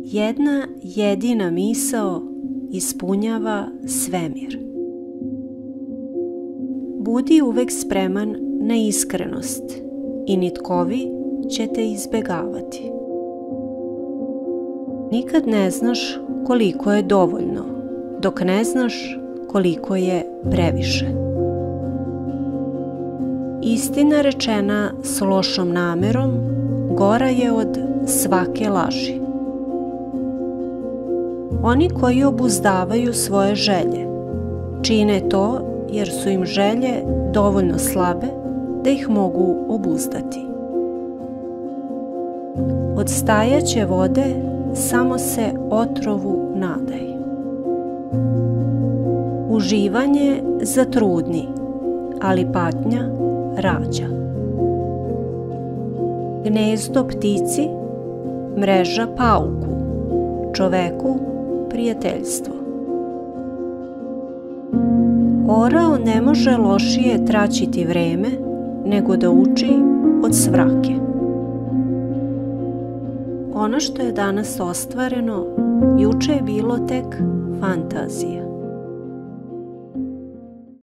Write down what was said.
Jedna jedina misao ispunjava svemir. Budi uvek spreman na iskrenost i nitkovi će te izbegavati. Nikad ne znaš koliko je dovoljno, dok ne znaš koliko je previše. Istina rečena s lošom namerom gora je od svake laži. Oni koji obuzdavaju svoje želje čine to jer su im želje dovoljno slabe da ih mogu obuzdati. Od stajaće vode samo se otrovu nadaj. Uživanje zatrudni, ali patnja rađa. Gnezdo ptici, mreža pauku, čoveku prijateljstvo. Orao ne može lošije traćiti vreme nego da uči od svrake. Ono što je danas ostvareno, juče je bilo tek fantazija.